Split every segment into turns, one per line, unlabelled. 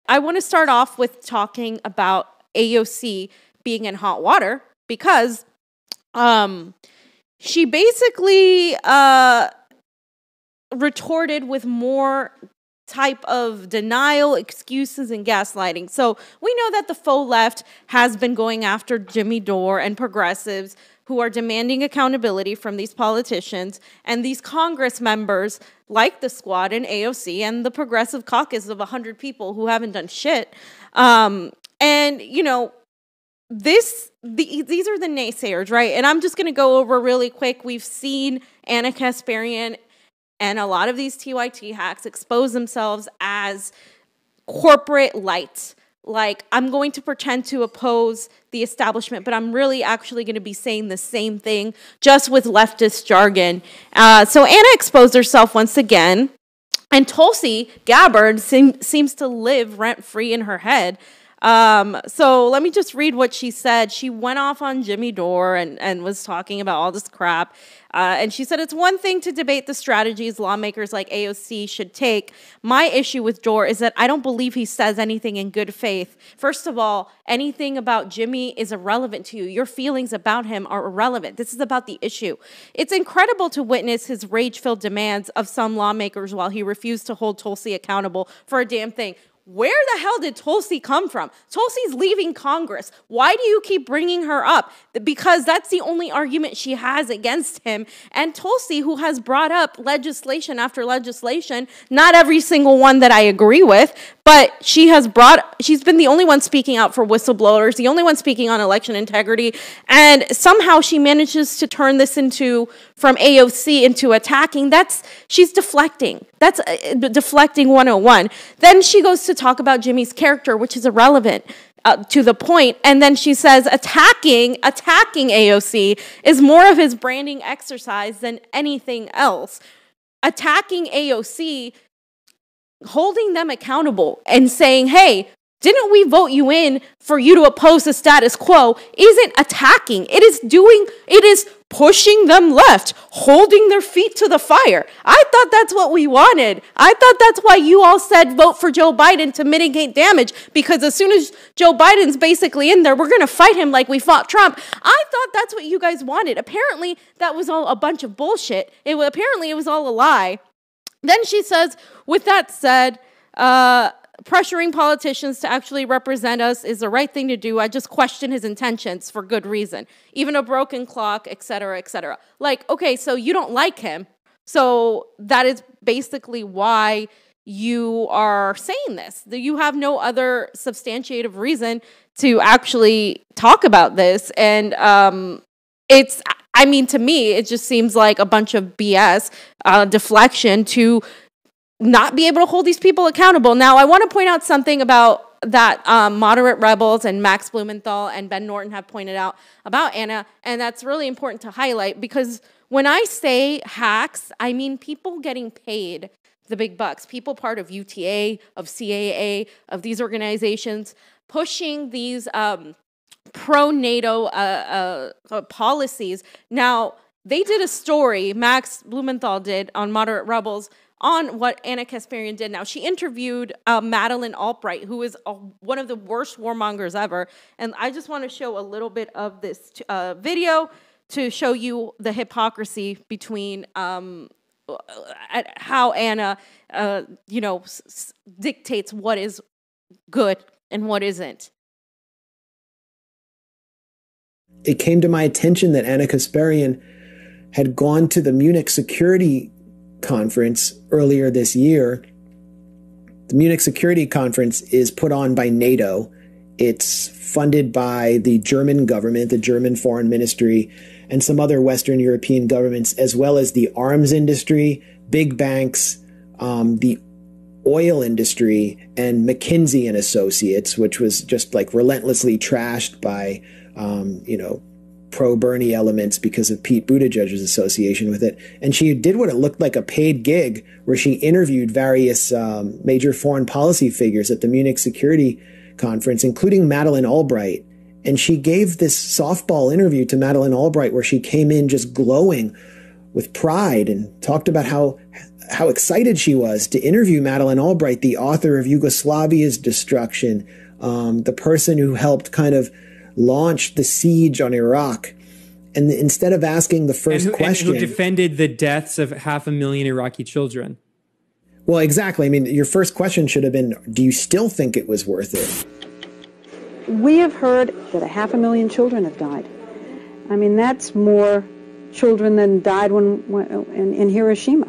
I want to start off with talking about AOC being in hot water because she basically retorted with more type of denial, excuses, and gaslighting. So we know that the faux left has been going after Jimmy Dore and progressives who are demanding accountability from these politicians and these Congress members like the Squad and AOC and the Progressive Caucus of 100 people who haven't done shit. And, you know, these are the naysayers, right? And I'm just going to go over really quick. We've seen Ana Kasparian and a lot of these TYT hacks expose themselves as corporate light. Like, I'm going to pretend to oppose the establishment, but I'm really actually going to be saying the same thing, just with leftist jargon. So Ana exposed herself once again, and Tulsi Gabbard seems to live rent-free in her head. So let me just read what she said. She went off on Jimmy Dore and was talking about all this crap. And she said, it's one thing to debate the strategies lawmakers like AOC should take. My issue with Dore is that I don't believe he says anything in good faith. First of all, anything about Jimmy is irrelevant to you. Your feelings about him are irrelevant. This is about the issue. It's incredible to witness his rage-filled demands of some lawmakers while he refused to hold Tulsi accountable for a damn thing. Where the hell did Tulsi come from? Tulsi's leaving Congress. Why do you keep bringing her up? Because that's the only argument she has against him. And Tulsi, who has brought up legislation after legislation, not every single one that I agree with, but she's been the only one speaking out for whistleblowers, the only one speaking on election integrity, and somehow she manages to turn this from AOC into attacking. She's deflecting. That's deflecting 101. Then she goes to talk about Jimmy's character, which is irrelevant to the point, and then she says attacking AOC is more of his branding exercise than anything else. Attacking AOC, holding them accountable and saying, hey, didn't we vote you in for you to oppose the status quo, isn't attacking. It is pushing them left, holding their feet to the fire. I thought that's what we wanted. I thought that's why you all said vote for Joe Biden to mitigate damage, because as soon as Joe Biden's basically in there, we're going to fight him like we fought Trump. I thought that's what you guys wanted. Apparently, that was all a bunch of bullshit. Apparently, it was all a lie. Then she says, with that said, pressuring politicians to actually represent us is the right thing to do. I just question his intentions for good reason. Even a broken clock, etc., etc. Like, okay, so you don't like him. So that is basically why you are saying this. You have no other substantiative reason to actually talk about this. And to me, it just seems like a bunch of BS, deflection to not be able to hold these people accountable. Now, I want to point out something about that Moderate Rebels and Max Blumenthal and Ben Norton have pointed out about Ana, and that's really important to highlight, because when I say hacks, I mean people getting paid the big bucks, people part of UTA, of CAA, of these organizations, pushing these pro-NATO policies. Now, they did a story, Max Blumenthal did, on Moderate Rebels, on what Ana Kasparian did. Now, she interviewed Madeleine Albright, who is one of the worst warmongers ever. And I just want to show a little bit of this video to show you the hypocrisy between how Ana, dictates what is good and what isn't.
It came to my attention that Ana Kasparian had gone to the Munich Security Conference earlier this year. The Munich Security Conference is put on by NATO. It's funded by the German government, the German Foreign Ministry, and some other Western European governments, as well as the arms industry, big banks, the oil industry, and McKinsey and Associates, which was just like relentlessly trashed by, pro-Bernie elements because of Pete Buttigieg's association with it. And she did what it looked like a paid gig, where she interviewed various major foreign policy figures at the Munich Security Conference, including Madeleine Albright. And she gave this softball interview to Madeleine Albright where she came in just glowing with pride and talked about how how excited she was to interview Madeleine Albright, the author of Yugoslavia's destruction, the person who helped kind of launch the siege on Iraq. And instead of asking the first question...
And who defended the deaths of 500,000 Iraqi children.
Well, exactly. I mean, your first question should have been, do you still think it was worth it?
We have heard that 500,000 children have died. I mean, that's more children than died in Hiroshima.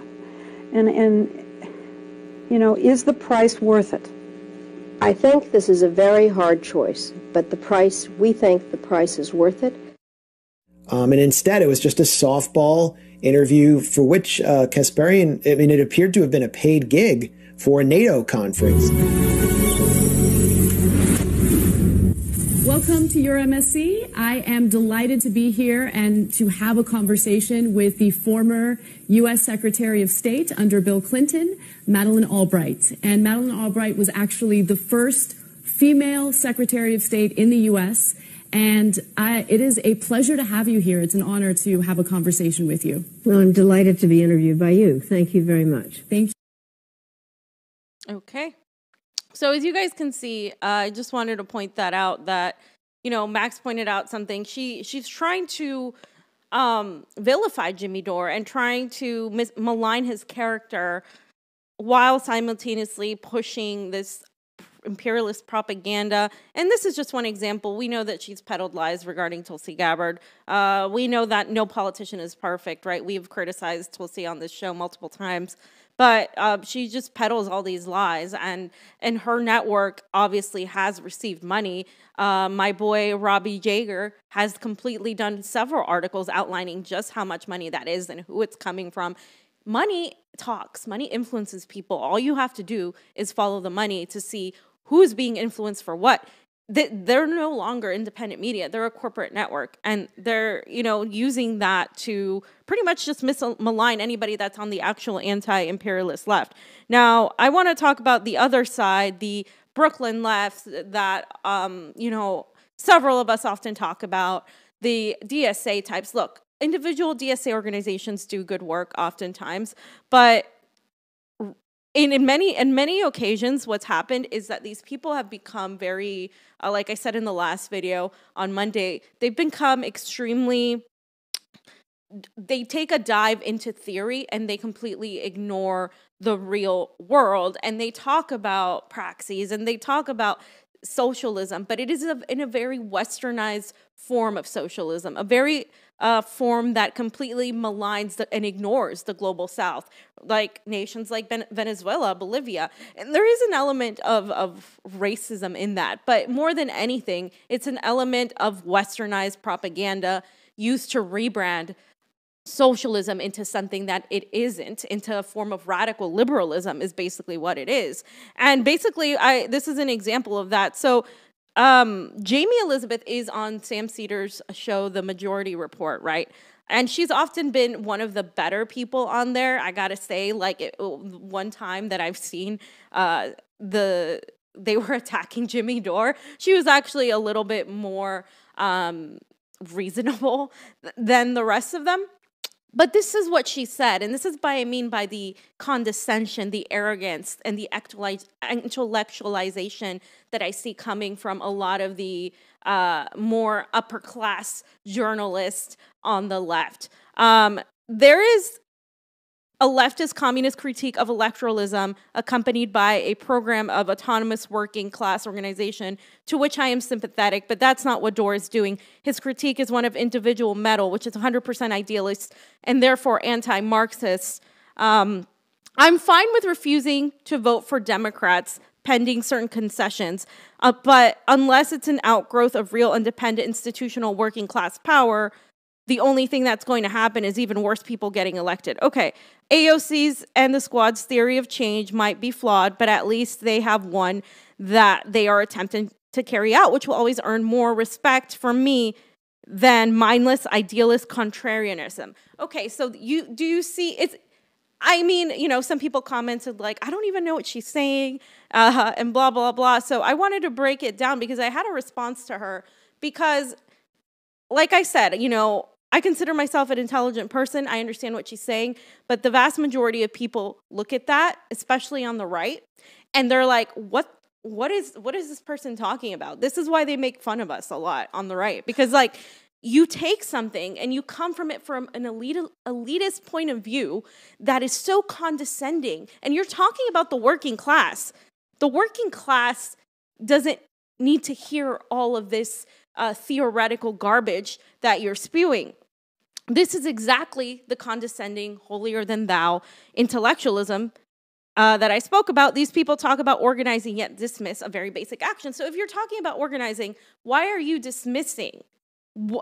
And, you know, is the price worth it?
I think this is a very hard choice, but we think the price is worth it.
And instead, it was just a softball interview for which Kasparian, I mean, it appeared to have been a paid gig for a NATO conference.
Welcome to your MSC. I am delighted to be here and to have a conversation with the former U.S. Secretary of State under Bill Clinton, Madeleine Albright. And Madeleine Albright was actually the first female Secretary of State in the U.S., and it is a pleasure to have you here. It's an honor to have a conversation with you.
Well, I'm delighted to be interviewed by you. Thank you very much.
Thank
you. Okay. So as you guys can see, I just wanted to point that out that, you know, Max pointed out something. She's trying to vilify Jimmy Dore and trying to malign his character while simultaneously pushing this imperialist propaganda. And this is just one example. We know that she's peddled lies regarding Tulsi Gabbard. We know that no politician is perfect, right? We've criticized Tulsi on this show multiple times. But she just peddles all these lies, and her network obviously has received money. My boy Robbie Jager has completely done several articles outlining just how much money that is and who it's coming from. Money talks. Money influences people. All you have to do is follow the money to see who's being influenced for what. They're no longer independent media. They're a corporate network, and they're, you know, using that to pretty much just malign anybody that's on the actual anti-imperialist left. Now, I want to talk about the other side, the Brooklyn left that, you know, several of us often talk about, the DSA types. Look, individual DSA organizations do good work oftentimes, but in many occasions, what's happened is that these people have become very, like I said in the last video on Monday, they've become extremely, they take a dive into theory and they completely ignore the real world. And they talk about praxis and they talk about socialism, but it is in a very westernized form of socialism, a very form that completely maligns and ignores the global south, like nations like Venezuela, Bolivia. And there is an element of racism in that, but more than anything, it's an element of westernized propaganda used to rebrand socialism into something that it isn't, into a form of radical liberalism is basically what it is. And basically, this is an example of that. So Jamie Elizabeth is on Sam Cedar's show, The Majority Report, right? And she's often been one of the better people on there. I gotta say, like one time that I've seen they were attacking Jimmy Dore, she was actually a little bit more reasonable than the rest of them. But this is what she said, and this is by the condescension, the arrogance, and the intellectualization that I see coming from a lot of the more upper-class journalists on the left. There is a leftist communist critique of electoralism accompanied by a program of autonomous working class organization to which I am sympathetic, but that's not what Dore is doing. His critique is one of individual metal, which is 100% idealist and therefore anti-Marxist. I'm fine with refusing to vote for Democrats pending certain concessions, but unless it's an outgrowth of real independent institutional working class power, the only thing that's going to happen is even worse people getting elected. Okay, AOC's and the squad's theory of change might be flawed, but at least they have one that they are attempting to carry out, which will always earn more respect from me than mindless idealist contrarianism. Okay, so do you see it's, I mean, you know, some people commented like, I don't even know what she's saying, and blah, blah, blah. So I wanted to break it down because I had a response to her because, like I said, you know, I consider myself an intelligent person. I understand what she's saying, but the vast majority of people look at that, especially on the right, and they're like, what is this person talking about? This is why they make fun of us a lot on the right, because like you take something and you come from it from an elitist point of view that is so condescending, and you're talking about the working class. The working class doesn't need to hear all of this theoretical garbage that you're spewing. This is exactly the condescending, holier-than-thou intellectualism that I spoke about. These people talk about organizing yet dismiss a very basic action. So if you're talking about organizing, why are you dismissing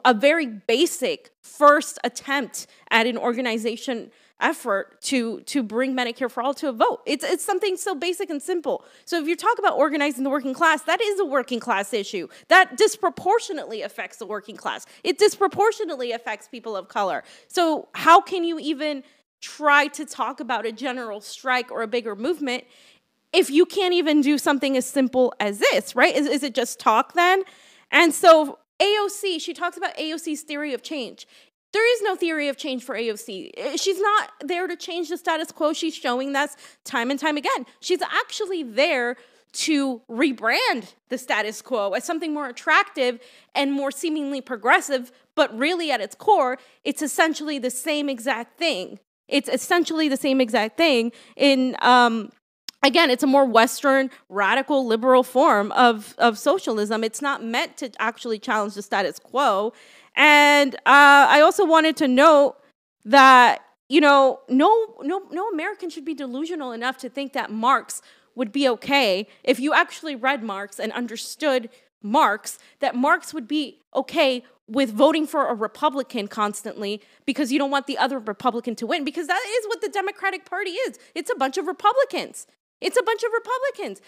a very basic first attempt at an organization effort to bring Medicare for all to a vote? It's something so basic and simple. So if you talk about organizing the working class, that is a working class issue. That disproportionately affects the working class. It disproportionately affects people of color. So how can you even try to talk about a general strike or a bigger movement if you can't even do something as simple as this, right? Is it just talk then? And so AOC, she talks about AOC's theory of change. There is no theory of change for AOC. She's not there to change the status quo. She's showing that time and time again. She's actually there to rebrand the status quo as something more attractive and more seemingly progressive, but really at its core, it's essentially the same exact thing. It's essentially the same exact thing in, again, it's a more Western, radical, liberal form of socialism. It's not meant to actually challenge the status quo. And I also wanted to note that, you know, no American should be delusional enough to think that Marx would be okay if you actually read Marx and understood Marx, that Marx would be okay with voting for a Republican constantly because you don't want the other Republican to win, because that is what the Democratic Party is. It's a bunch of Republicans. It's a bunch of Republicans.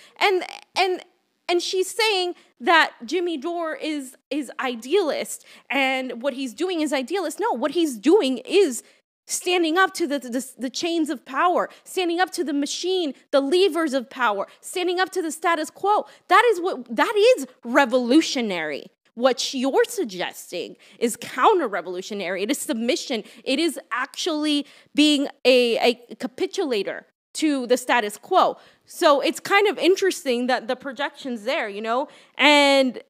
And she's saying that Jimmy Dore is idealist and what he's doing is idealist. No, what he's doing is standing up to the chains of power, standing up to the machine, the levers of power, standing up to the status quo. That is revolutionary. What you're suggesting is counter-revolutionary. It is submission. It is actually being a capitulator to the status quo. So it's kind of interesting that the projection's there, you know, and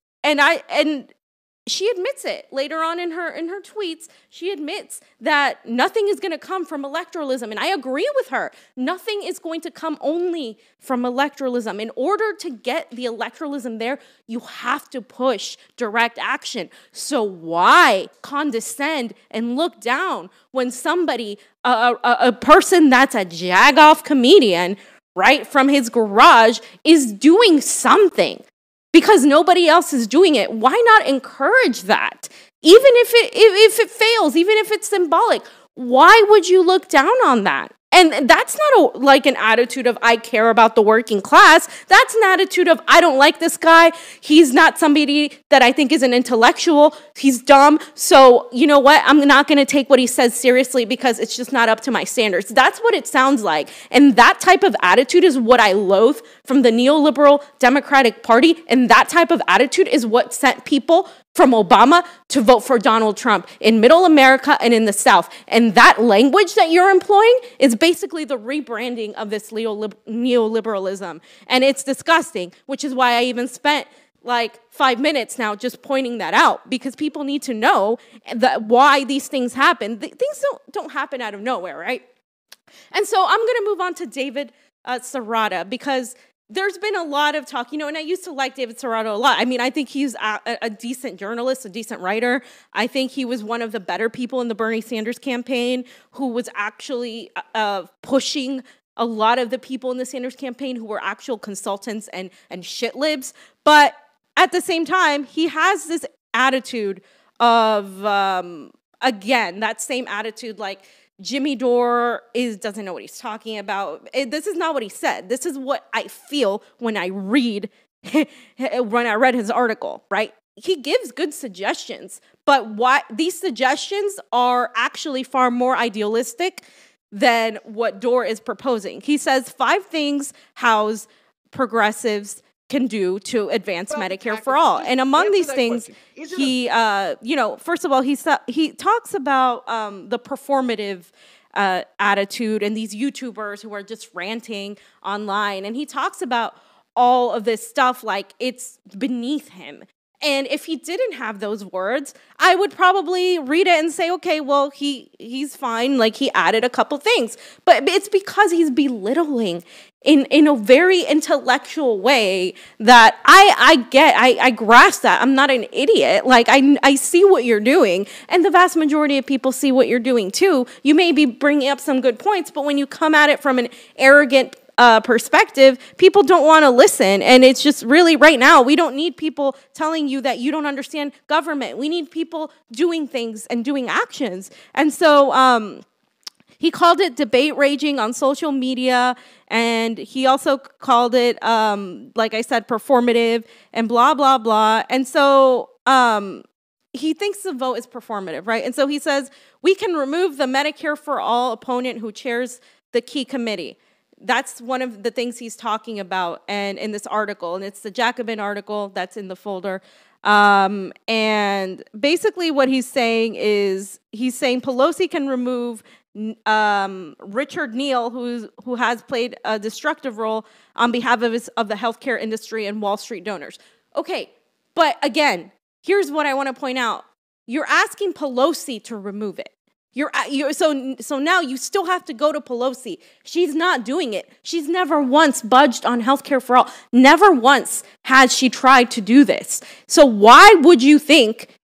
she admits it later on in her tweets. She admits that nothing is going to come from electoralism, and I agree with her. Nothing is going to come only from electoralism. In order to get the electoralism there, you have to push direct action. So why condescend and look down when somebody, a person that's a jag-off comedian, right, from his garage is doing something? Because nobody else is doing it. Why not encourage that? Even if it fails, even if it's symbolic, why would you look down on that? And that's not like an attitude of I care about the working class. That's an attitude of I don't like this guy. He's not somebody that I think is an intellectual. He's dumb. So you know what? I'm not going to take what he says seriously because it's just not up to my standards. That's what it sounds like. And that type of attitude is what I loathe from the neoliberal Democratic Party. And that type of attitude is what sent people from Obama to vote for Donald Trump in middle America and in the South. And that language that you're employing is basically the rebranding of this neoliberalism. And it's disgusting, which is why I even spent like 5 minutes now just pointing that out, because people need to know that why these things happen. Things don't happen out of nowhere, right? And so I'm going to move on to David Serrano, because there's been a lot of talk, you know, and I used to like David Serrano a lot. I mean, I think he's a decent journalist, a decent writer. I think he was one of the better people in the Bernie Sanders campaign who was actually pushing a lot of the people in the Sanders campaign who were actual consultants and shit libs. But at the same time, he has this attitude of, again, that same attitude like, Jimmy Dore doesn't know what he's talking about. This is not what he said. This is what I feel when I read his article, right? He gives good suggestions, but these suggestions are actually far more idealistic than what Dore is proposing. He says 5 things house progressives can do to advance Medicare for all. And among these things, he, first of all, he talks about the performative attitude and these YouTubers who are just ranting online. And he talks about all of this stuff like it's beneath him. And if he didn't have those words, I would probably read it and say, okay, well, he's fine. Like, he added a couple things. But it's because he's belittling in a very intellectual way that I grasp that. I'm not an idiot. Like, I see what you're doing. And the vast majority of people see what you're doing, too. You may be bringing up some good points, but when you come at it from an arrogant perspective, people don't want to listen. And it's just really right now, we don't need people telling you that you don't understand government. We need people doing things and doing actions. And so he called it debate raging on social media. And he also called it, like I said, performative and blah, blah, blah. And so he thinks the vote is performative, right? And so he says, we can remove the Medicare for All opponent who chairs the key committee. That's one of the things he's talking about and in this article, and it's the Jacobin article that's in the folder. And basically what he's saying is Pelosi can remove Richard Neal, who has played a destructive role on behalf of the healthcare industry and Wall Street donors. Okay, but again, here's what I want to point out. You're asking Pelosi to remove it. So now you still have to go to Pelosi. She's not doing it. She's never once budged on healthcare for all. Never once has she tried to do this. So why would you think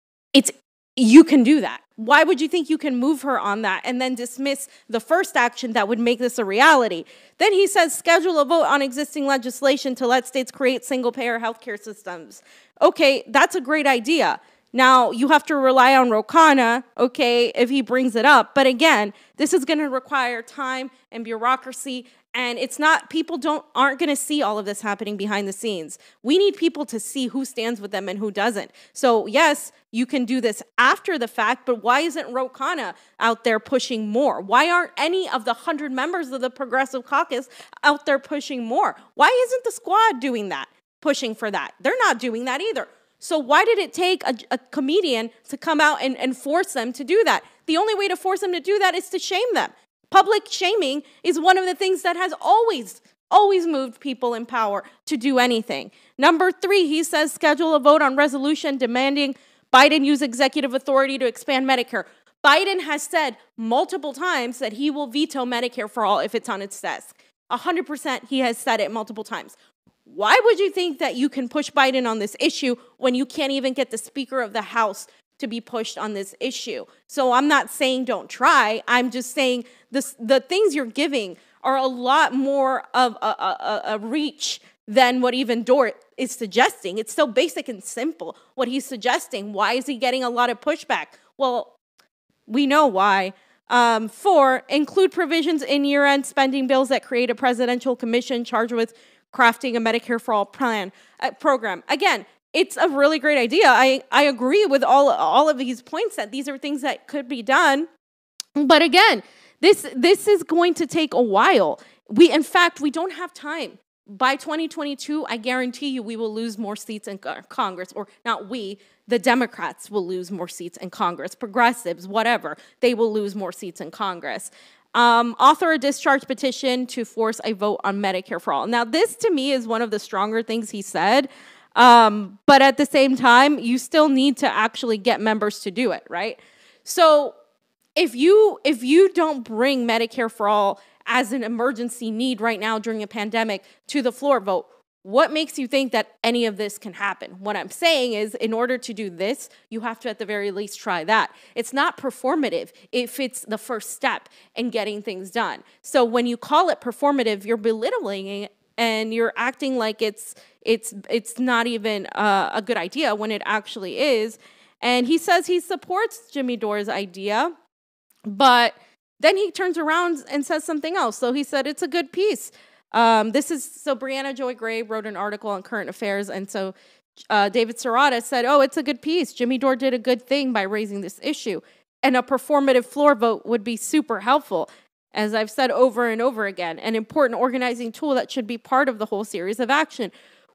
you can do that? Why would you think you can move her on that and then dismiss the first action that would make this a reality? Then he says, schedule a vote on existing legislation to let states create single-payer healthcare systems. Okay, that's a great idea. Now, you have to rely on Rokfin, okay, if he brings it up. But again, this is going to require time and bureaucracy, and it's not, people aren't going to see all of this happening behind the scenes. We need people to see who stands with them and who doesn't. So yes, you can do this after the fact, but why isn't Rokfin out there pushing more? Why aren't any of the 100 members of the Progressive Caucus out there pushing more? Why isn't the squad doing that, pushing for that? They're not doing that either. So why did it take a comedian to come out and force them to do that? The only way to force them to do that is to shame them. Public shaming is one of the things that has always moved people in power to do anything. Number 3, he says schedule a vote on resolution demanding Biden use executive authority to expand Medicare. Biden has said multiple times that he will veto Medicare for all if it's on its desk. 100% he has said it multiple times. Why would you think that you can push Biden on this issue when you can't even get the Speaker of the House to be pushed on this issue? So I'm not saying don't try. I'm just saying the things you're giving are a lot more of a reach than what even Dore is suggesting. It's so basic and simple what he's suggesting. Why is he getting a lot of pushback? Well, we know why. 4, include provisions in year-end spending bills that create a presidential commission charged with crafting a Medicare for all program. Again, it's a really great idea. I agree with all of these points that these are things that could be done. But again, this is going to take a while. In fact, we don't have time. By 2022, I guarantee you we will lose more seats in Congress, or not we, the Democrats will lose more seats in Congress, progressives, whatever, they will lose more seats in Congress. Author a discharge petition to force a vote on Medicare for all. Now, this to me is one of the stronger things he said, but at the same time, you still need to actually get members to do it, right? So if you don't bring Medicare for all as an emergency need right now during a pandemic to the floor vote, what makes you think that any of this can happen? What I'm saying is, in order to do this, you have to at the very least try that. It's not performative if it's the first step in getting things done. So when you call it performative, you're belittling it and you're acting like it's not even a good idea when it actually is. And he says he supports Jimmy Dore's idea, but then he turns around and says something else. So he said it's a good piece. Brianna Joy Gray wrote an article on current affairs, and so David Serrano said, oh, it's a good piece. Jimmy Dore did a good thing by raising this issue, and a performative floor vote would be super helpful. As I've said over and over again, an important organizing tool that should be part of the whole series of action.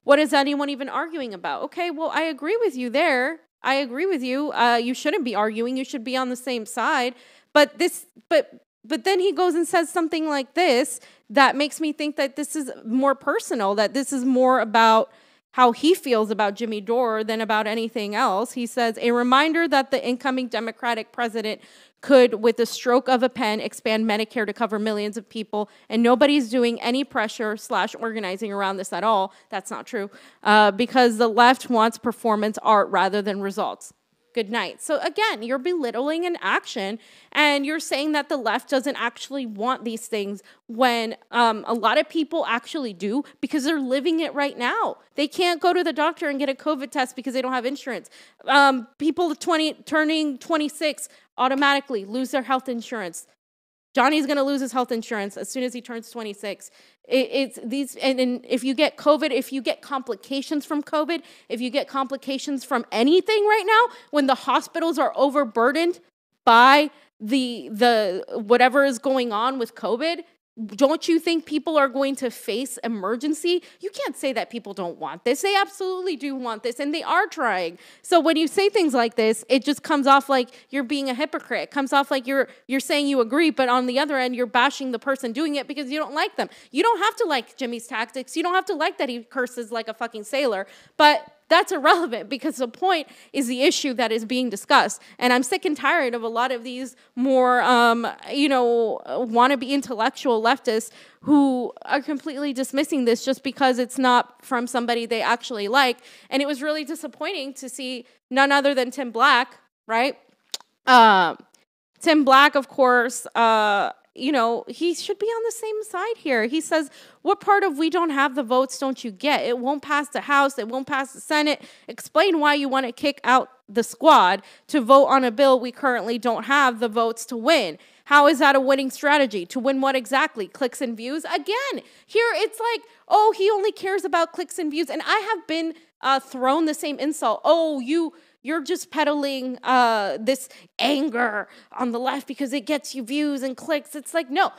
What is anyone even arguing about? Okay, well, I agree with you there. I agree with you. You shouldn't be arguing. You should be on the same side. But then he goes and says something like this that makes me think that this is more personal, that this is more about how he feels about Jimmy Dore than about anything else. He says, a reminder that the incoming Democratic president could, with the stroke of a pen, expand Medicare to cover millions of people, and nobody's doing any pressure/organizing around this at all. That's not true, because the left wants performance art rather than results. Good night. So again, you're belittling an action, and you're saying that the left doesn't actually want these things when a lot of people actually do, because they're living it right now. They can't go to the doctor and get a COVID test because they don't have insurance. People turning 26 automatically lose their health insurance. Johnny's going to lose his health insurance as soon as he turns 26. It's these, and if you get COVID, if you get complications from COVID, if you get complications from anything right now, when the hospitals are overburdened by the whatever is going on with COVID, don't you think people are going to face emergency? You can't say that people don't want this. They absolutely do want this, and they are trying. So when you say things like this, it just comes off like you're being a hypocrite. It comes off like you're saying you agree, but on the other end, you're bashing the person doing it because you don't like them. You don't have to like Jimmy's tactics. You don't have to like that he curses like a fucking sailor, but that's irrelevant because the point is the issue that is being discussed. And I'm sick and tired of a lot of these more, wannabe intellectual leftists who are completely dismissing this just because it's not from somebody they actually like. And it was really disappointing to see none other than Tim Black, right? Tim Black, of course, he should be on the same side here. He says, what part of we don't have the votes don't you get? It won't pass the House. It won't pass the Senate. Explain why you want to kick out the squad to vote on a bill we currently don't have the votes to win. How is that a winning strategy? To win what exactly? Clicks and views? Again, here it's like, oh, he only cares about clicks and views. And I have been thrown the same insult. Oh, you're just peddling this anger on the left because it gets you views and clicks. It's like, no,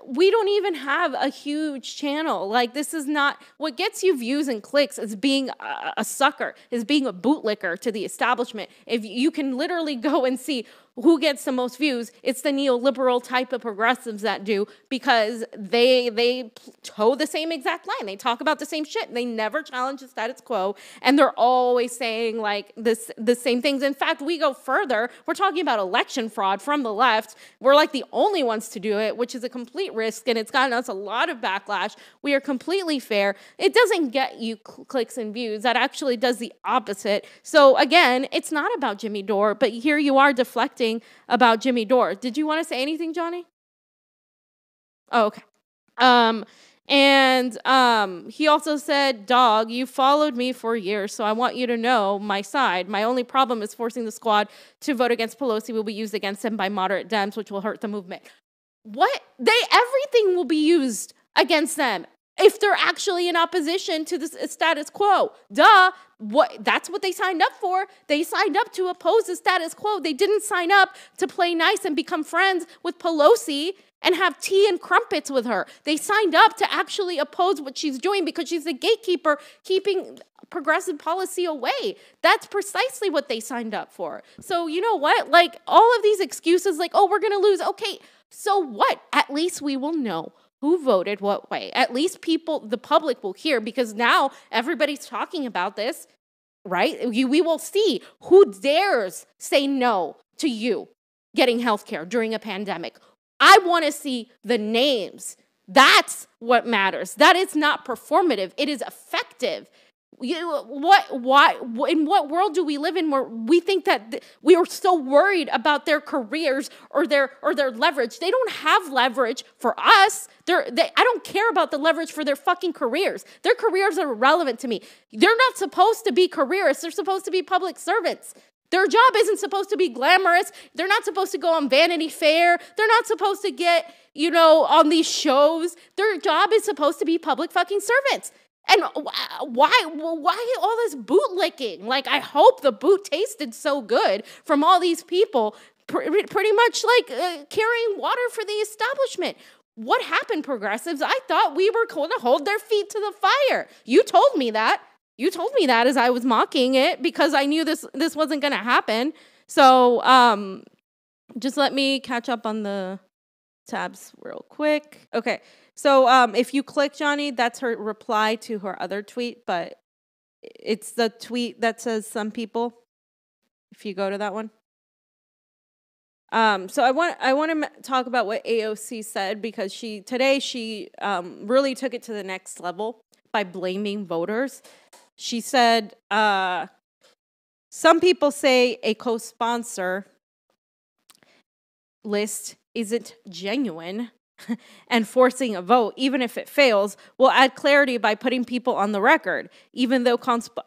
we don't even have a huge channel. Like, this is not, what gets you views and clicks is being a sucker, is being a bootlicker to the establishment. If you can literally go and see who gets the most views, it's the neoliberal type of progressives that do, because they toe the same exact line. They talk about the same shit. They never challenge the status quo, and they're always saying like the same things. In fact, we go further. We're talking about election fraud from the left. We're like the only ones to do it, which is a complete risk, and it's gotten us a lot of backlash. We are completely fair. It doesn't get you clicks and views. That actually does the opposite. So again, it's not about Jimmy Dore, but here you are deflecting about Jimmy Dore. Did you want to say anything, Johnny? Oh, okay. He also said, dog, you followed me for years, so I want you to know my side. My only problem is forcing the squad to vote against Pelosi will be used against him by moderate Dems, which will hurt the movement. What? Everything will be used against them if they're actually in opposition to the status quo. Duh. That's what they signed up for. They signed up to oppose the status quo. They didn't sign up to play nice and become friends with Pelosi and have tea and crumpets with her. They signed up to actually oppose what she's doing because she's the gatekeeper keeping progressive policy away. That's precisely what they signed up for. So you know what? Like, all of these excuses like, oh, we're going to lose. Okay, so what? At least we will know who voted what way. At least the public will hear, because now everybody's talking about this, right? We will see who dares say no to you getting healthcare during a pandemic. I want to see the names. That's what matters. That is not performative. It is effective. In what world do we live in where we think that we are so worried about their careers or their leverage? They don't have leverage for us. I don't care about the leverage for their fucking careers. Their careers are irrelevant to me. They're not supposed to be careerists. They're supposed to be public servants. Their job isn't supposed to be glamorous. They're not supposed to go on Vanity Fair. They're not supposed to get, on these shows. Their job is supposed to be public fucking servants. And why all this bootlicking? Like, I hope the boot tasted so good from all these people, pretty much like carrying water for the establishment. What happened, progressives? I thought we were going to hold their feet to the fire. You told me that. You told me that as I was mocking it because I knew this wasn't going to happen. So just let me catch up on the tabs real quick. Okay. So if you click Jonny, that's her reply to her other tweet, but it's the tweet that says some people. If you go to that one. So I want to talk about what AOC said because she really took it to the next level by blaming voters. She said, some people say a co-sponsor list isn't genuine and forcing a vote, even if it fails, will add clarity by putting people on the record, even though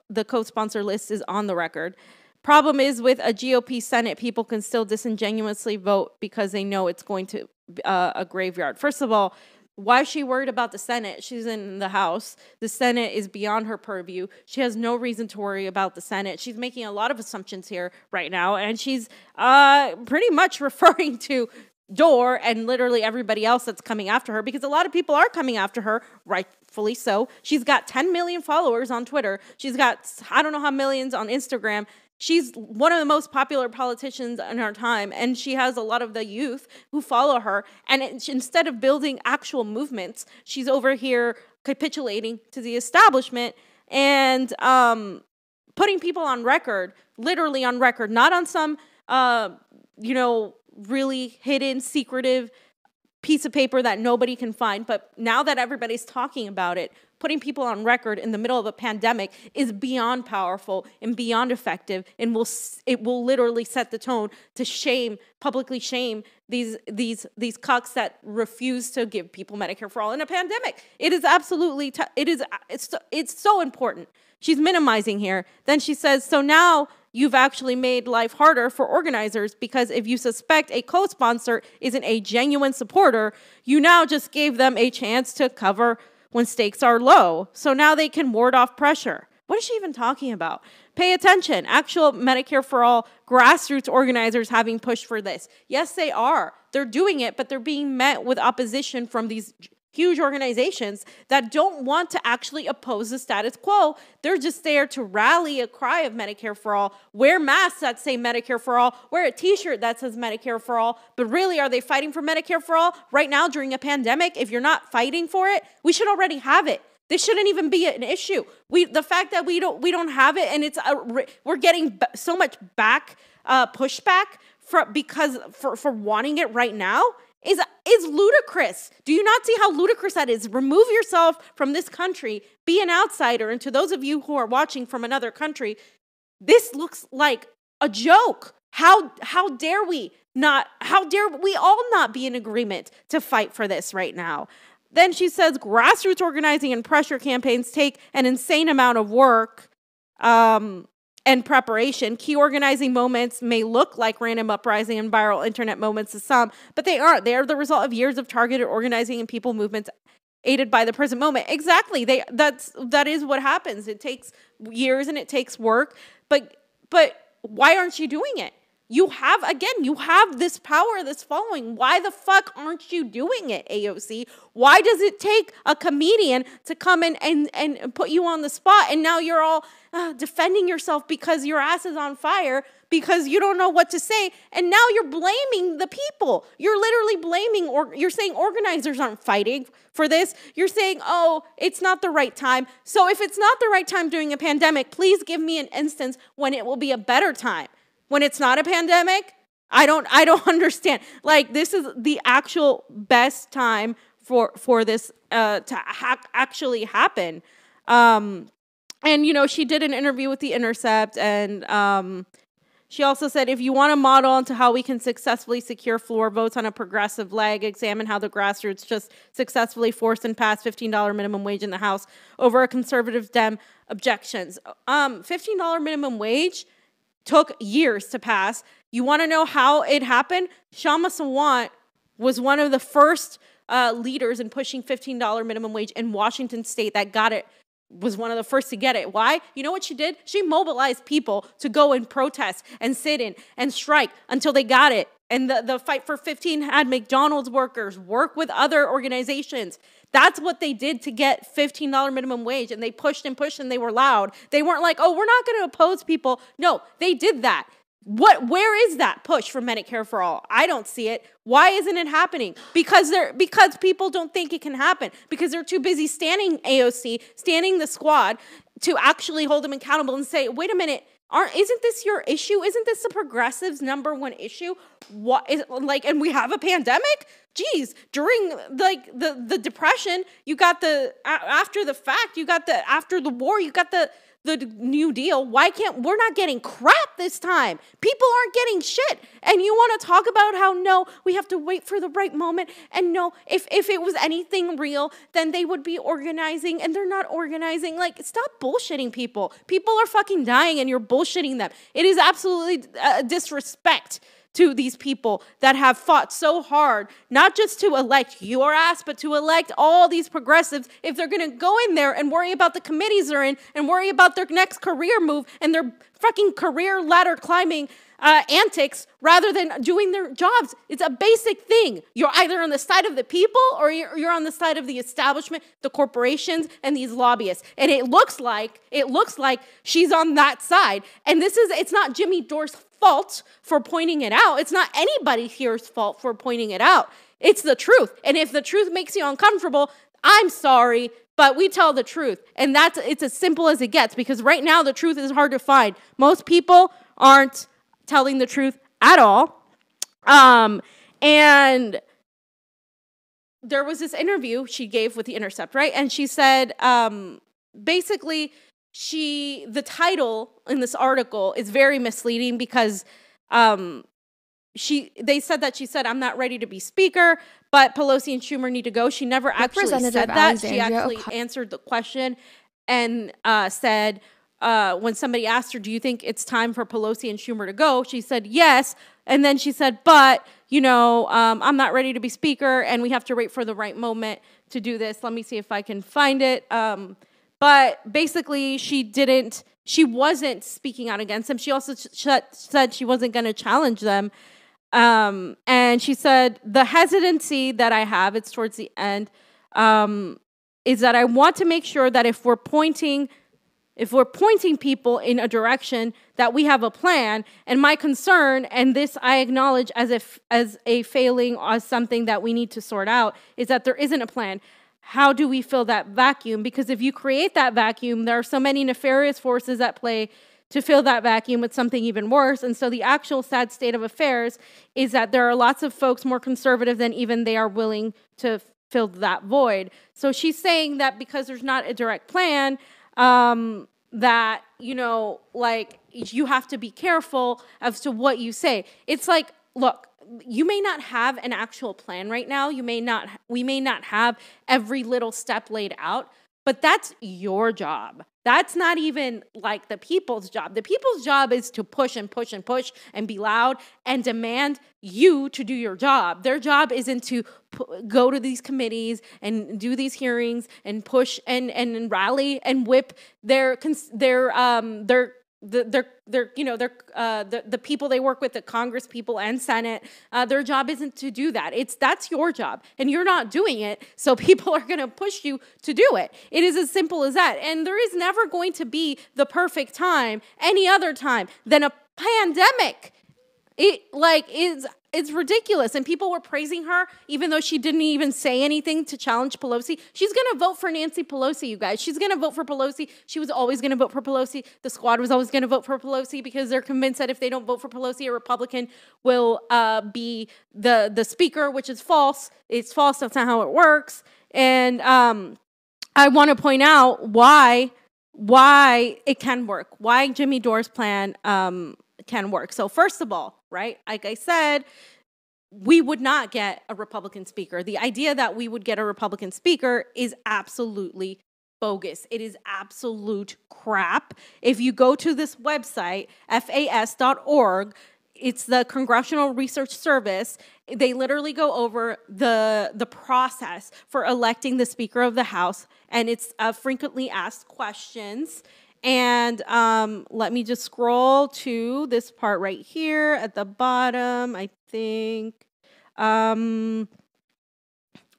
the co-sponsor list is on the record. Problem is, with a GOP Senate, people can still disingenuously vote because they know it's going to a graveyard. First of all, why is she worried about the Senate? She's in the House. The Senate is beyond her purview. She has no reason to worry about the Senate. She's making a lot of assumptions here right now, and she's pretty much referring to Dore and literally everybody else that's coming after her because a lot of people are coming after her, rightfully so. She's got 10 million followers on Twitter. She's got, I don't know how millions on Instagram. She's one of the most popular politicians in our time, and she has a lot of the youth who follow her. And instead of building actual movements, she's over here capitulating to the establishment and putting people on record, literally on record, not on some, really hidden, secretive piece of paper that nobody can find. But now that everybody's talking about it, putting people on record in the middle of a pandemic is beyond powerful and beyond effective, and it will literally set the tone to publicly shame these cucks that refuse to give people Medicare for all in a pandemic. It is absolutely it's so important. She's minimizing here. Then she says, so now you've actually made life harder for organizers because if you suspect a co-sponsor isn't a genuine supporter, you now just gave them a chance to cover when stakes are low. So now they can ward off pressure. What is she even talking about? Pay attention. Actual Medicare for all grassroots organizers having pushed for this. Yes, they are. They're doing it, but they're being met with opposition from these huge organizations that don't want to actually oppose the status quo. They're just there to rally a cry of Medicare for all, wear masks that say Medicare for all, wear a t-shirt that says Medicare for all. But really, are they fighting for Medicare for all right now during a pandemic? If you're not fighting for it, we should already have it. This shouldn't even be an issue. The fact that we don't have it, and we're getting so much pushback for wanting it right now is ludicrous. Do you not see how ludicrous that is? Remove yourself from this country, be an outsider, and to those of you who are watching from another country, this looks like a joke. How dare we all not be in agreement to fight for this right now? Then she says grassroots organizing and pressure campaigns take an insane amount of work and preparation. Key organizing moments may look like random uprising and viral internet moments to some, but they aren't. They are the result of years of targeted organizing and people movements aided by the present moment. Exactly. That is what happens. It takes years and it takes work, but why aren't you doing it? You have this power, this following. Why the fuck aren't you doing it, AOC? Why does it take a comedian to come in and put you on the spot, and now you're all defending yourself because your ass is on fire because you don't know what to say, and now you're blaming the people. You're literally blaming, or you're saying organizers aren't fighting for this. You're saying, oh, it's not the right time. So if it's not the right time during a pandemic, please give me an instance when it will be a better time. When it's not a pandemic, I don't understand. Like, this is the actual best time for this to actually happen. And, she did an interview with The Intercept, and she also said, if you want to model into how we can successfully secure floor votes on a progressive leg, examine how the grassroots just successfully forced and passed $15 minimum wage in the House over a conservative Dem objections. $15 minimum wage took years to pass. You want to know how it happened? Shama Sawant was one of the first leaders in pushing $15 minimum wage in Washington state that got it, was one of the first to get it. Why? You know what she did? She mobilized people to go and protest and sit in and strike until they got it. And the Fight for 15 had McDonald's workers work with other organizations. That's what they did to get $15 minimum wage. And they pushed and pushed and they were loud. They weren't like, oh, we're not going to oppose people. No, they did that. Where is that push for Medicare for all? I don't see it. Why isn't it happening? Because people don't think it can happen. Because they're too busy standing AOC, standing the squad to actually hold them accountable and say, wait a minute, isn't this your issue? Isn't this the progressives' number one issue? What is and we have a pandemic? Geez, during the Depression, you got after the fact, you got after the war, you got the New Deal. We're not getting crap this time. People aren't getting shit. And you want to talk about how, no, we have to wait for the right moment. And no, if it was anything real, then they would be organizing, and they're not organizing. Stop bullshitting people. People are fucking dying and you're bullshitting them. It is absolutely disrespect to these people that have fought so hard, not just to elect your ass, but to elect all these progressives. If they're going to go in there and worry about the committees they're in and worry about their next career move and their fucking career ladder climbing antics rather than doing their jobs, it's a basic thing. You're either on the side of the people or you're on the side of the establishment, the corporations, and these lobbyists. And it looks like she's on that side. And it's not Jimmy Dore's fault for pointing it out. It's not anybody here's fault for pointing it out. It's the truth. And if the truth makes you uncomfortable, I'm sorry, but we tell the truth. And it's as simple as it gets, because right now the truth is hard to find. Most people aren't telling the truth at all. And there was this interview she gave with The Intercept, right? And she said, basically, the title in this article is very misleading because they said that she said, I'm not ready to be speaker, but Pelosi and Schumer need to go. She never actually said that. She actually answered the question and said, when somebody asked her, do you think it's time for Pelosi and Schumer to go? She said, yes. And then she said, but, I'm not ready to be speaker and we have to wait for the right moment to do this. Let me see if I can find it. But basically, she wasn't speaking out against them. She also said she wasn't going to challenge them. And she said, the hesitancy that I have, it's towards the end, is that I want to make sure that if we're pointing people in a direction, that we have a plan. And my concern, and this I acknowledge as a failing, as something that we need to sort out, is that there isn't a plan. How do we fill that vacuum? Because if you create that vacuum, there are so many nefarious forces at play to fill that vacuum with something even worse. And so the actual sad state of affairs is that there are lots of folks more conservative than even they are willing to fill that void. So she's saying that because there's not a direct plan, that, you have to be careful as to what you say. It's like, look, you may not have an actual plan right now. We may not have every little step laid out, but that's your job. That's not even the people's job. The people's job is to push and push and push and be loud and demand you to do your job. Their job isn't to go to these committees and do these hearings and push and rally and whip the people they work with, the Congress people and Senate. Their job isn't to do that. That's your job, and you're not doing it. So people are going to push you to do it. It is as simple as that. And there is never going to be the perfect time, any other time than a pandemic. It's ridiculous. And people were praising her, even though she didn't even say anything to challenge Pelosi. She's going to vote for Nancy Pelosi, you guys. She's going to vote for Pelosi. She was always going to vote for Pelosi. The squad was always going to vote for Pelosi because they're convinced that if they don't vote for Pelosi, a Republican will be the speaker, which is false. It's false. That's not how it works. And I want to point out why it can work, why Jimmy Dore's plan can work. So first of all, right, like I said, we would not get a Republican speaker. The idea that we would get a Republican speaker is absolutely bogus. It is absolute crap. If you go to this website, fas.org, it's the Congressional Research Service. They literally go over the process for electing the Speaker of the House, and it's frequently asked questions. And let me just scroll to this part right here at the bottom, I think.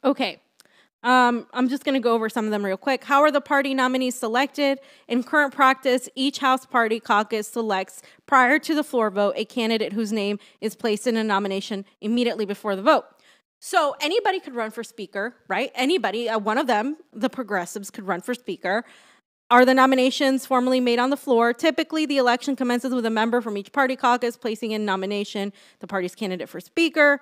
Okay. I'm just going to go over some of them real quick. How are the party nominees selected? In current practice, each House party caucus selects, prior to the floor vote, a candidate whose name is placed in a nomination immediately before the vote. So anybody could run for speaker, right? Anybody, one of them, the progressives, could run for speaker. Are the nominations formally made on the floor? Typically, the election commences with a member from each party caucus placing in nomination the party's candidate for speaker.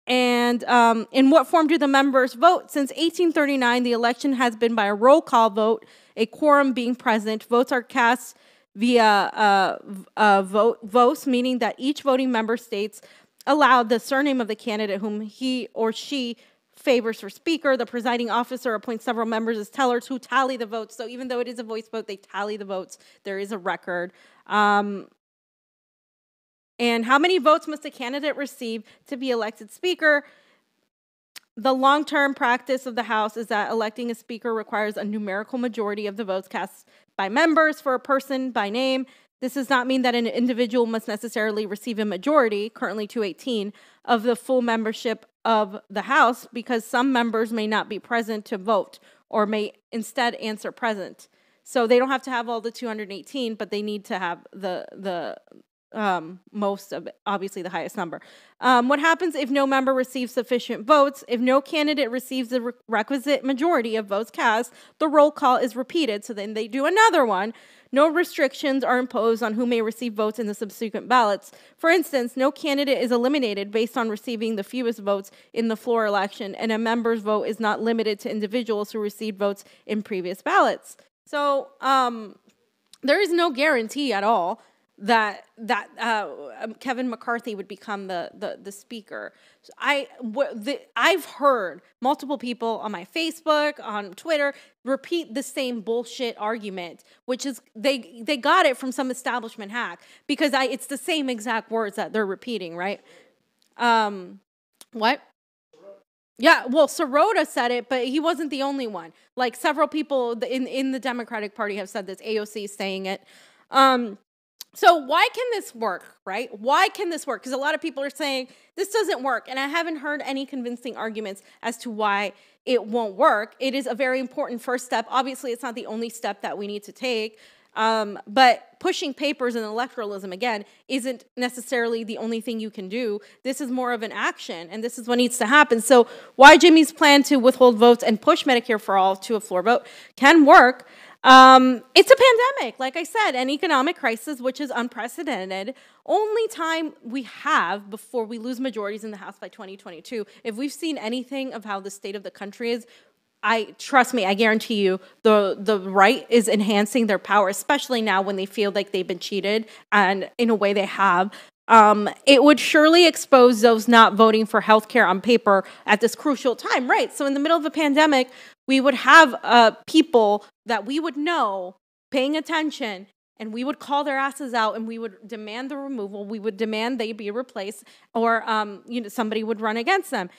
And in what form do the members vote? Since 1839, the election has been by a roll call vote, a quorum being present. Votes are cast via votes, meaning that each voting member states aloud the surname of the candidate whom he or she favors for speaker. The presiding officer appoints several members as tellers who tally the votes. So even though it is a voice vote, they tally the votes. There is a record. And how many votes must a candidate receive to be elected speaker? The long-term practice of the House is that electing a speaker requires a numerical majority of the votes cast by members for a person by name. This does not mean that an individual must necessarily receive a majority, currently 218, of the full membership of the House, because some members may not be present to vote or may instead answer present. So they don't have to have all the 218, but they need to have the most of it, obviously the highest number. What happens if no member receives sufficient votes? If no candidate receives the requisite majority of votes cast, the roll call is repeated. So then they do another one. No restrictions are imposed on who may receive votes in the subsequent ballots. For instance, no candidate is eliminated based on receiving the fewest votes in the floor election, and a member's vote is not limited to individuals who received votes in previous ballots. So there is no guarantee at all that Kevin McCarthy would become the speaker. So I've heard multiple people on my Facebook, on Twitter, repeat the same bullshit argument, which is they got it from some establishment hack, because it's the same exact words that they're repeating, right? What? Yeah, well, Serrano said it, but he wasn't the only one. Like, several people in the Democratic Party have said this. AOC is saying it. So why can this work, right? Why can this work? Because a lot of people are saying this doesn't work, and I haven't heard any convincing arguments as to why it won't work. It is a very important first step. Obviously, it's not the only step that we need to take, but pushing papers and electoralism, again, isn't necessarily the only thing you can do. This is more of an action, and this is what needs to happen. So why Jimmy's plan to withhold votes and push Medicare for all to a floor vote can work. It's a pandemic, like I said, an economic crisis, which is unprecedented. Only time we have before we lose majorities in the House by 2022. If we've seen anything of how the state of the country is, trust me, I guarantee you, the right is enhancing their power, especially now when they feel like they've been cheated, and in a way they have. It would surely expose those not voting for healthcare on paper at this crucial time, right? So in the middle of a pandemic, we would have people that we would know paying attention, and we would call their asses out, and we would demand the removal. We would demand they be replaced, or somebody would run against them.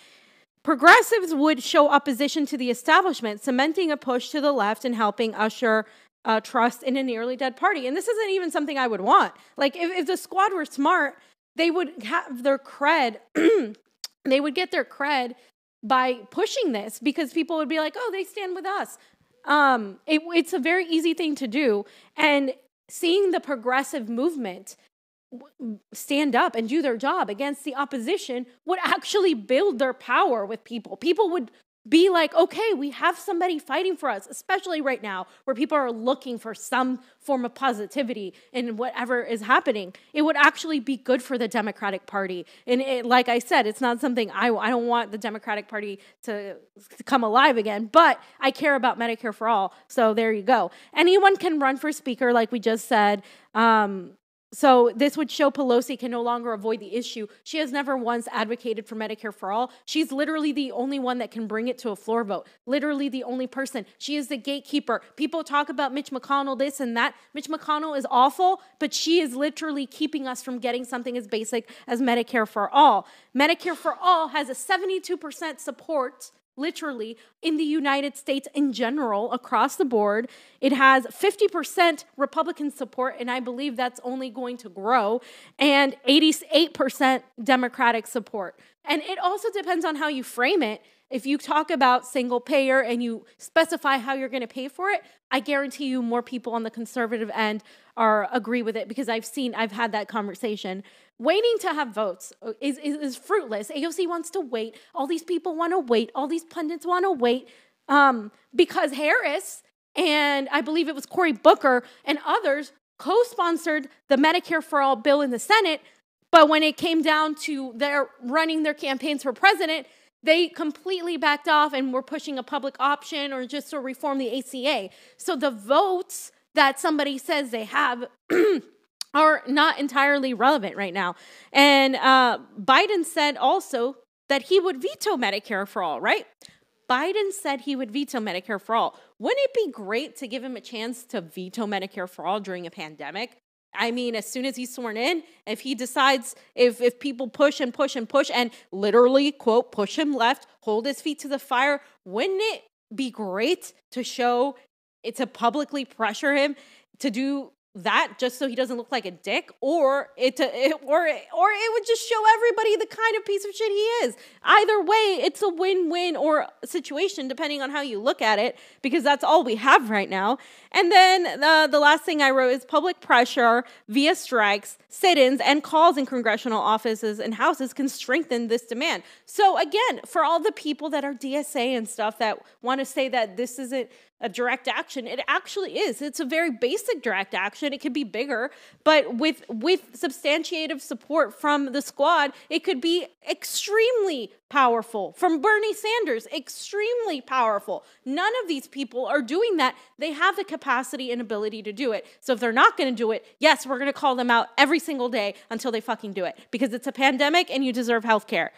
Progressives would show opposition to the establishment, cementing a push to the left and helping usher trust in a nearly dead party. And this isn't even something I would want. Like, if the squad were smart, they would have their cred. They would get their cred by pushing this, because people would be like, oh, they stand with us. It's a very easy thing to do. And seeing the progressive movement stand up and do their job against the opposition would actually build their power with people. People would be like, okay, we have somebody fighting for us, especially right now where people are looking for some form of positivity in whatever is happening. It would actually be good for the Democratic Party. And like I said, it's not something I don't want the Democratic Party to come alive again, but I care about Medicare for all. So there you go. Anyone can run for speaker, like we just said. So this would show Pelosi can no longer avoid the issue. She has never once advocated for Medicare for all. She's literally the only one that can bring it to a floor vote. Literally the only person. She is the gatekeeper. People talk about Mitch McConnell, this and that. Mitch McConnell is awful, but she is literally keeping us from getting something as basic as Medicare for all. Medicare for all has a 72% support literally, in the United States in general, across the board. It has 50% Republican support, and I believe that's only going to grow, and 88% Democratic support. And it also depends on how you frame it. If you talk about single payer and you specify how you're going to pay for it, I guarantee you more people on the conservative end agree with it, because I've had that conversation. Waiting to have votes is fruitless. AOC wants to wait. All these people want to wait. All these pundits want to wait because Harris and I believe it was Cory Booker and others co-sponsored the Medicare for All bill in the Senate. But when it came down to their running their campaigns for president, they completely backed off and were pushing a public option or just to reform the ACA. So the votes that somebody says they have are not entirely relevant right now. And Biden said also that he would veto Medicare for all, right? Biden said he would veto Medicare for all. Wouldn't it be great to give him a chance to veto Medicare for all during a pandemic? I mean, as soon as he's sworn in, if he decides, if people push and push and push and literally, quote, push him left, hold his feet to the fire, wouldn't it be great to show it, to publicly pressure him to do that just so he doesn't look like a dick, or it would just show everybody the kind of piece of shit he is. Either way, it's a win-win or situation depending on how you look at it, because that's all we have right now. And then the last thing I wrote is public pressure via strikes, sit-ins, and calls in congressional offices and houses can strengthen this demand. So again, for all the people that are DSA and stuff that want to say that this isn't a direct action, it actually is. It's a very basic direct action. It could be bigger, but with substantiative support from the squad, it could be extremely powerful. From Bernie Sanders, extremely powerful. None of these people are doing that. They have the capacity and ability to do it. So if they're not going to do it, yes, we're going to call them out every single day until they fucking do it, because it's a pandemic and you deserve health care.